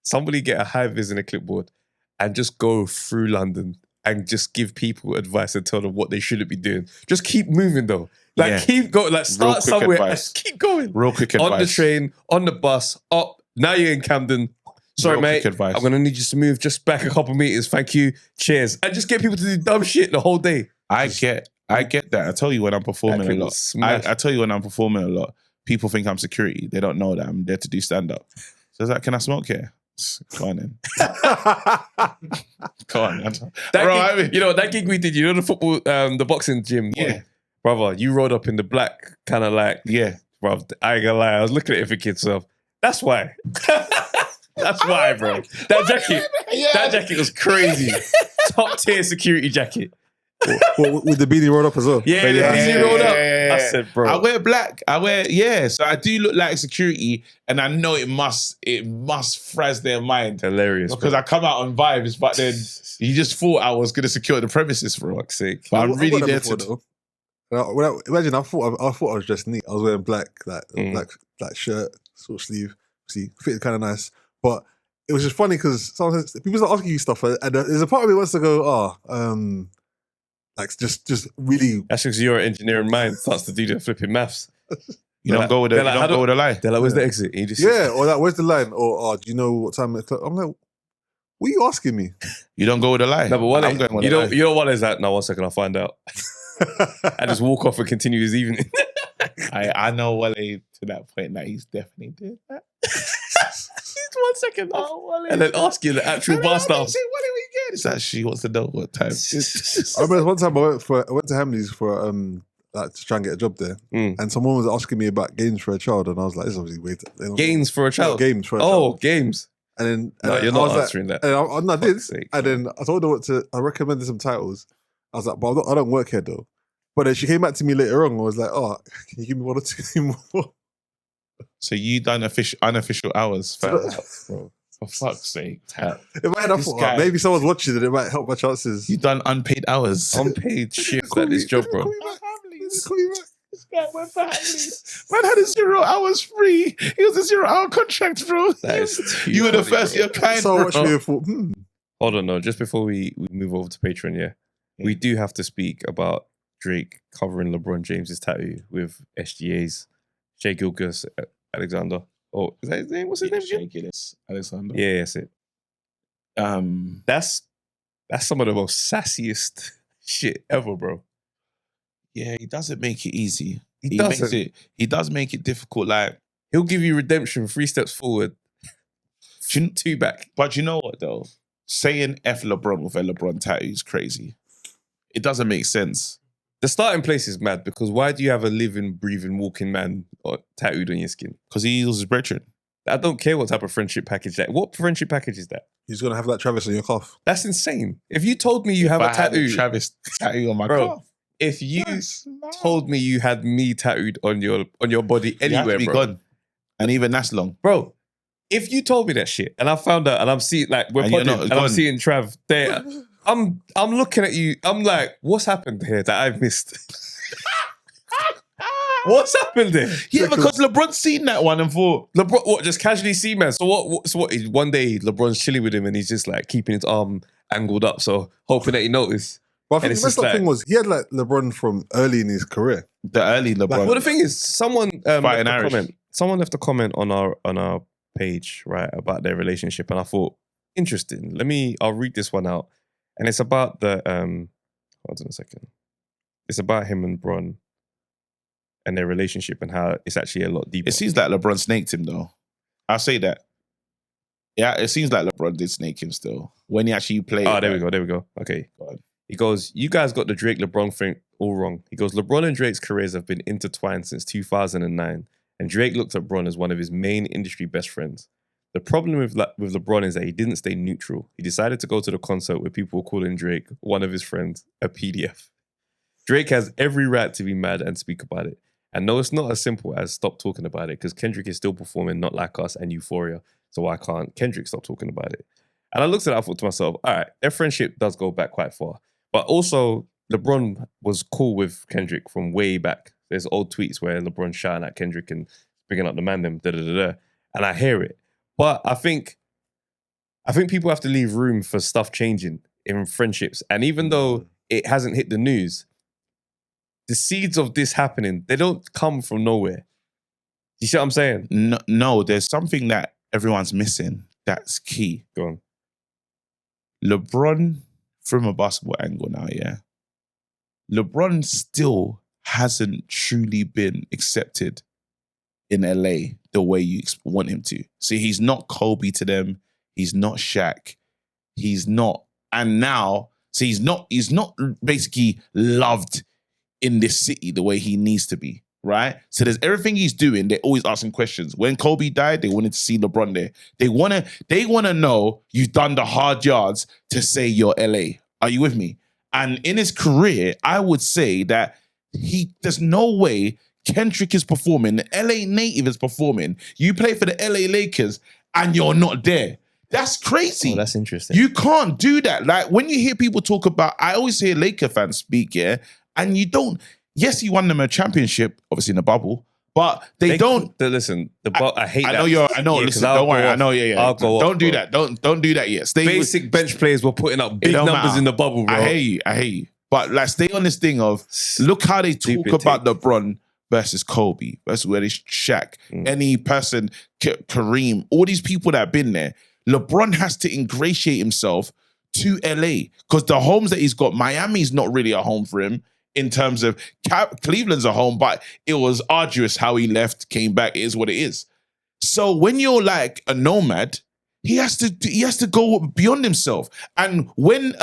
Somebody get a high-vis and a clipboard and just go through London and just give people advice and tell them what they shouldn't be doing. Just keep moving though. Like Yeah. keep going. Like start quick somewhere advice. and keep going. Real quick advice. On the train, on the bus, up. Now you're in Camden. Sorry, Real mate. quick advice. I'm gonna need you to move just back a couple meters. Thank you. Cheers. And just get people to do dumb shit the whole day. I get that. I tell you when I'm performing That a clip lot. was smashed. I tell you when I'm performing a lot. People think I'm security. They don't know that I'm there to do stand up. So it's like, can I smoke here? Go on then. Go on. That gig, you know that gig we did. You know the football, the boxing gym. Yeah. Brother, you rode up in the black, kind of like, Yeah. bro. I ain't gonna lie. I was looking at it for kids. So that's why. That's why, bro. That jacket was crazy. Top tier security jacket. with the beanie rolled up as well. Yeah, the beanie rolled up. I said, bro. I wear black. So I do look like security, and I know it must frazz their mind Hilarious. because I come out on vibes, but then you just thought I was gonna secure the premises, bro. fuck's sake. But I'm I've really got that there before, to. though. Imagine, I thought I was dressed neat. I was wearing black shirt, short sleeve. See, fitted kind of nice. But it was just funny because sometimes people start asking you stuff, and there's a part of me wants to go, like just really. That's because your engineering mind starts to do the flipping maths. You don't go with they're like, how the lie. They're like, where's the exit? And you just Yeah, or like, where's the line? Or do you know what time it's? I'm like, what are you asking me? You don't go with the lie. No, but one, I'm going with you the don't. lie. You know what is that? No, 1 second, I'll find out. I just walk off and continue his evening. I know Wale to that point that he's definitely did that. Just 1 second, and then ask you the actual bar stuff. What do we get? It's like she wants to know what time. I remember one time I went to Hamleys for like to try and get a job there, and someone was asking me about games for a child, and I was like, "This is obviously way Games for a child. games for a Oh, child." games. And then No, and you're I not was like- answering that. And I did, Fuck's sake. and then I told her I recommended some titles. I was like, "But I don't work here though." But then she came back to me later on and was like, "Oh, can you give me one or two more?" So you done unofficial hours, fam. Bro. For fuck's sake. In my head, I thought, maybe someone's watching and it might help my chances. You done unpaid hours. Unpaid shifts at this job, bro. Call me back. This guy went for Hamleys. Man had a 0 hours free. He was a 0 hour contract, bro. That is too you were the funny, first bro. year client. So bro. much me thought, Hold on, no. Just before we move over to Patreon, we do have to speak about Drake covering LeBron James's tattoo with SGA's Shea Gilgeous Alexander. Oh, is that his name? What's his name again? Gilgeous Alexander. Yeah, that's it. That's some of the most sassiest shit ever, bro. Yeah, he doesn't make it easy. He doesn't. He does make it difficult. Like, he'll give you redemption 3 steps forward, 2 back. But you know what though? Saying F LeBron with a LeBron tattoo is crazy. It doesn't make sense. The starting place is mad because why do you have a living, breathing, walking man tattooed on your skin? Because he was his brethren. I don't care what type of friendship package that. What friendship package is that? he's gonna have that Travis on your calf. That's insane. If you told me you have a tattoo, Travis tattoo on my bro, calf. if you told me you had me tattooed on your body anywhere, bro, gone. And even that's long. bro. If you told me that shit and I found out and I'm seeing like we're And you're podding not and I'm gone. seeing Trav there, I'm looking at you. I'm like, what's happened here that I've missed? What's happened there? Yeah, because LeBron's seen that one and thought, LeBron, what, just casually see, man. So what? One day LeBron's chilling with him and he's just like keeping his arm angled up, so hoping that he noticed. But I And think it's the messed just up thing was he had like LeBron from early in his career. the early LeBron. Well, the thing is, someone left Fighting a Irish. comment. Someone left a comment on our page, right, about their relationship, and I thought, interesting. I'll read this one out, and it's about the hold on a second. It's about him and Bron and their relationship and how it's actually a lot deeper. It seems like LeBron snaked him though. I'll say that. Yeah, it seems like LeBron did snake him still. When he actually played. Oh, there we go. Okay. Go on. He goes, you guys got the Drake-LeBron thing all wrong. He goes, LeBron and Drake's careers have been intertwined since 2009, and Drake looked at Bron as one of his main industry best friends. The problem with LeBron is that he didn't stay neutral. He decided to go to the concert where people were calling Drake, one of his friends, a PDF. Drake has every right to be mad and speak about it. And no, it's not as simple as stop talking about it, because Kendrick is still performing Not Like Us and Euphoria, so why can't Kendrick stop talking about it? And I looked at it, I thought to myself, all right, their friendship does go back quite far. But also, LeBron was cool with Kendrick from way back. There's old tweets where LeBron's shouting at Kendrick and bringing up the man them, and I hear it. But I think people have to leave room for stuff changing in friendships. And even though it hasn't hit the news, the seeds of this happening, they don't come from nowhere. You see what I'm saying? No, there's something that everyone's missing that's key. Go on. LeBron, from a basketball angle now, yeah. LeBron still hasn't truly been accepted in LA the way you want him to. See, he's not Kobe to them. He's not Shaq. He's not. And now, see, he's not basically loved in this city the way he needs to be, right? So there's everything he's doing. They're always asking questions. When Kobe died, they wanted to see LeBron there. They want to know you've done the hard yards to say you're LA. Are you with me? And in his career, I would say that there's no way Kendrick is performing, the LA native is performing. You play for the LA Lakers and you're not there. That's crazy. Oh, that's interesting. You can't do that. Like when you hear people talk about, I always hear Laker fans speak, yeah, and you don't. Yes, he won them a championship, obviously in the bubble, but they don't. Listen, I hate that. I know. Yeah, listen, don't worry. I know. Yeah. I'll go don't off, do bro. that. Don't do that yet. Stay Basic bench players were putting up big don't numbers matter. in the bubble, bro. I hear you. But like, stay on this thing of look how they talk Stupid about take. LeBron versus Kobe versus where it's Shaq, any person, Kareem, all these people that have been there. LeBron has to ingratiate himself to LA because the homes that he's got, Miami's not really a home for him in terms of Cleveland's a home, but it was arduous how he left, came back. It is what it is. So when you're like a nomad, he has to go beyond himself. And when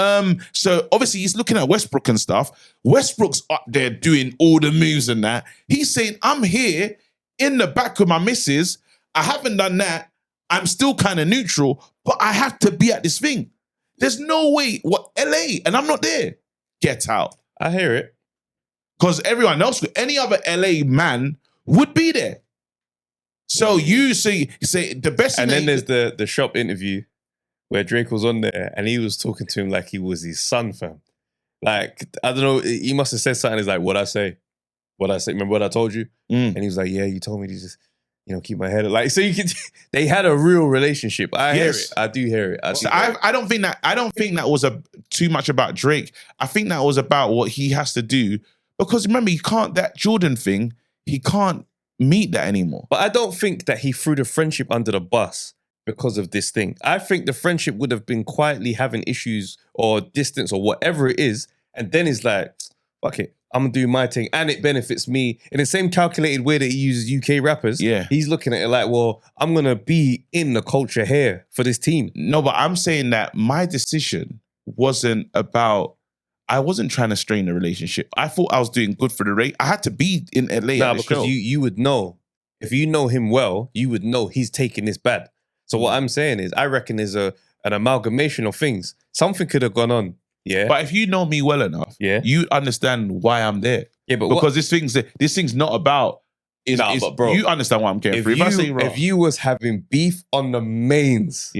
so obviously he's looking at Westbrook and stuff. Westbrook's up there doing all the moves and that. He's saying, I'm here in the back with my missus. I haven't done that. I'm still kind of neutral, but I have to be at this thing. There's no way. What LA? And I'm not there. Get out. I hear it. Because everyone else, any other LA man would be there. So you say the best. And then there's the shop interview where Drake was on there and he was talking to him like he was his son, fam. Like, I don't know, he must have said something. He's like, what'd I say? Remember what I told you? And he was like, yeah, you told me to just, keep my head up. Like, so they had a real relationship. I hear it. I do hear it. I don't think that was too much about Drake. I think that was about what he has to do. Because remember, that Jordan thing, he can't meet that anymore. But I don't think that he threw the friendship under the bus because of this thing. I think the friendship would have been quietly having issues or distance or whatever it is. And then it's like, fuck it, I'm going to do my thing. And it benefits me. In the same calculated way that he uses UK rappers, he's looking at it like, well, I'm going to be in the culture here for this team. No, but I'm saying that my decision wasn't about, I wasn't trying to strain the relationship. I thought I was doing good for the rate. I had to be in LA. Nah, because you would know. If you know him well, you would know he's taking this bad. So what I'm saying is, I reckon there's an amalgamation of things. Something could have gone on. Yeah. But if you know me well enough, you understand why I'm there. Yeah, but because this thing's not about. But bro, you understand why I'm getting free. If you was having beef on the mains,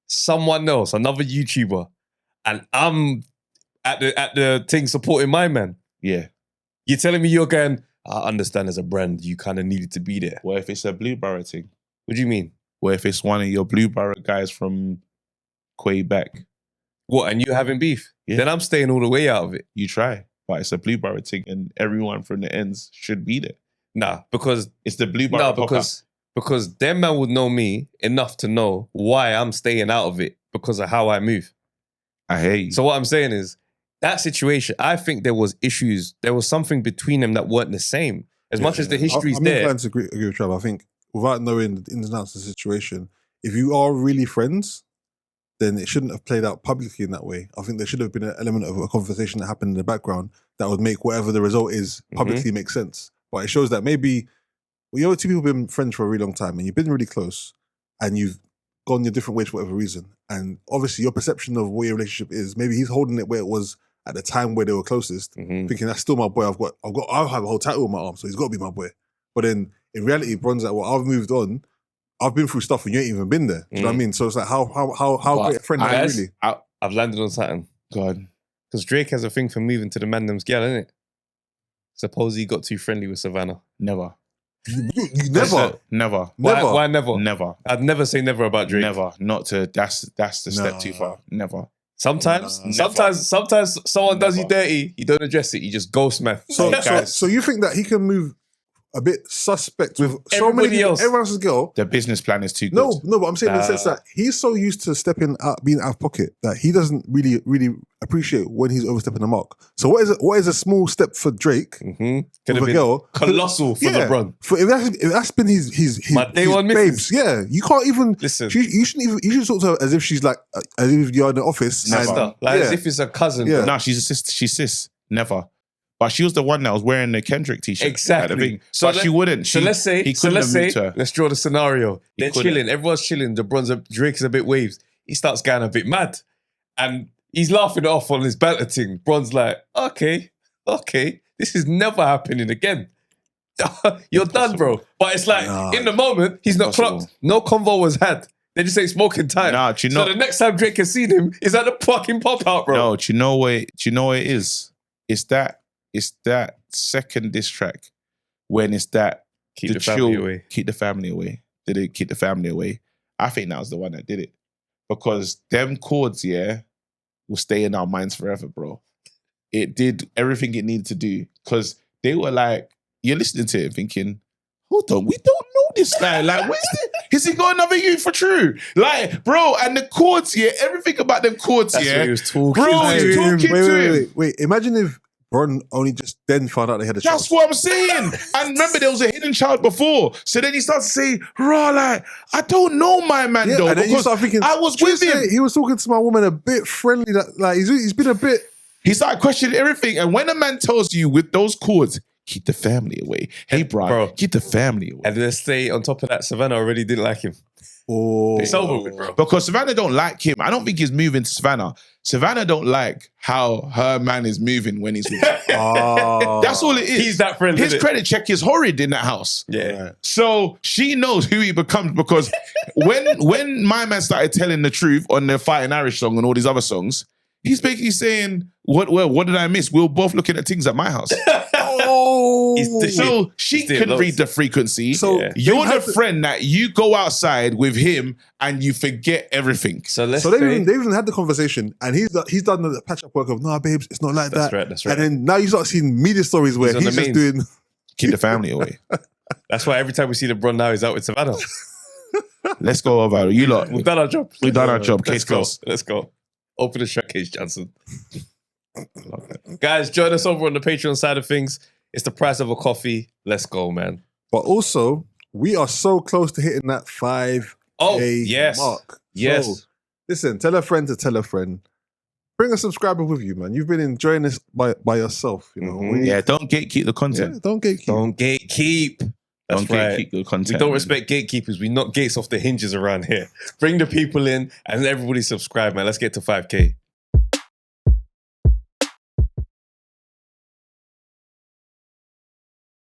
someone else, another YouTuber, and I'm at the thing supporting my man, you're telling me you're going, I understand as a brand, you kind of needed to be there. Well, if it's a Blue Borough thing, what do you mean? Well, if it's one of your Blue Borough guys from Playback. What, and you having beef? Yeah. Then I'm staying all the way out of it. You try. But it's a Blue Borough thing and everyone from the ends should be there. Nah, because... It's the Blue Borough because them man would know me enough to know why I'm staying out of it because of how I move. I hear you. So what I'm saying is, that situation, I think there was issues. There was something between them that weren't the same. As much as the history's there. I'm inclined to agree with Trav. I think without knowing the ins and outs of the situation, if you are really friends, then it shouldn't have played out publicly in that way. I think there should have been an element of a conversation that happened in the background that would make whatever the result is publicly make sense. But it shows that maybe, two people have been friends for a really long time and you've been really close and you've gone your different ways for whatever reason. And obviously your perception of what your relationship is, maybe he's holding it where it was at the time where they were closest, thinking that's still my boy. I'll have a whole title on my arm, so he's got to be my boy. But then in reality, Bron's like, well, I've moved on. I've been through stuff and you ain't even been there. Do you know what I mean? So it's like, how great a friend are you really? I've landed on something. God. Because Drake has a thing for moving to the Mandem's girl, innit? Suppose he got too friendly with Savannah. Never. You never? Never. Why never? Never. I'd never say never about Drake. Never. Not to, that's the step too far. Never. Sometimes someone does you dirty, you don't address it, you just ghost man. So you think that he can move a bit suspect with so many else. Everyone else's girl. The business plan is too good. No, but I'm saying in the sense that he's so used to stepping out, being out of pocket that he doesn't really appreciate when he's overstepping the mark. So what is a small step for Drake with a girl? Colossal for LeBron. If that's been his my day one babes, you can't even listen. You should talk to her as if she's like as if you're in the office. As if it's a cousin. Yeah. No, she's a sister. She's sis. Never. But she was the one that was wearing the Kendrick t-shirt. Exactly. But she wouldn't. Let's draw the scenario. They're chilling. Everyone's chilling. Drake is a bit waves. He starts getting a bit mad. And he's laughing it off on his banter thing. Bron's like, okay. This is never happening again. You're done, bro. But it's like, in the moment, he's not clocked. No convo was had. They just ain't smoking time. Nah, so the next time Drake has seen him is at the fucking pop-out, bro. No, do you know what it is? It's that second diss track when it's that keep the family away. Keep the family away. Did it keep the family away? I think that was the one that did it. Because them chords, will stay in our minds forever, bro. It did everything it needed to do. Because they were like, you're listening to it thinking, hold on, we don't know this guy. Like, where's this? Has he got another youth for true? Like, bro, and the chords, everything about them chords, That's what he was talking bro, he was talking to him. Wait, imagine if Bron only just then found out they had a child. That's what I'm saying. And remember, there was a hidden child before. So then he starts to say, I don't know my man though. And then you start thinking, I was with him. He was talking to my woman a bit friendly. He's been a bit. He started questioning everything. And when a man tells you with those chords, keep the family away. Hey, bro, keep the family away. And let's say on top of that, Savannah already didn't like him. Oh, It's over with, bro. Because Savannah don't like him. I don't think he's moving to Savannah. Savannah don't like how her man is moving when he's with her. That's all it is. He's that friend. His credit check is horrid in that house. Yeah. So she knows who he becomes because when my man started telling the truth on the Fighting Irish song and all these other songs, he's basically saying, what did I miss? We were both looking at things at my house. So she can read the frequency. So you're the friend that you go outside with him and you forget everything. So they even had the conversation, and he's done the patch up work of, nah, babes, it's not like that. That's right. And then now you start seeing media stories where he's just doing. Keep the family away. That's why every time we see LeBron now, he's out with Savannah. Let's go over. You lot. We've done our job. We've done our job. Case Let's go. closed. Let's go. Open the showcase, Johnson. Guys, join us over on the Patreon side of things. It's the price of a coffee. Let's go, man. But also, we are so close to hitting that 5K mark. Yes. So, listen, tell a friend to tell a friend. Bring a subscriber with you, man. You've been enjoying this by yourself, you know. Don't gatekeep the content. Don't gatekeep. Don't gatekeep. That's Don't right. gatekeep the content. We don't respect gatekeepers. We knock gates off the hinges around here. Bring the people in and everybody subscribe, man. Let's get to 5K.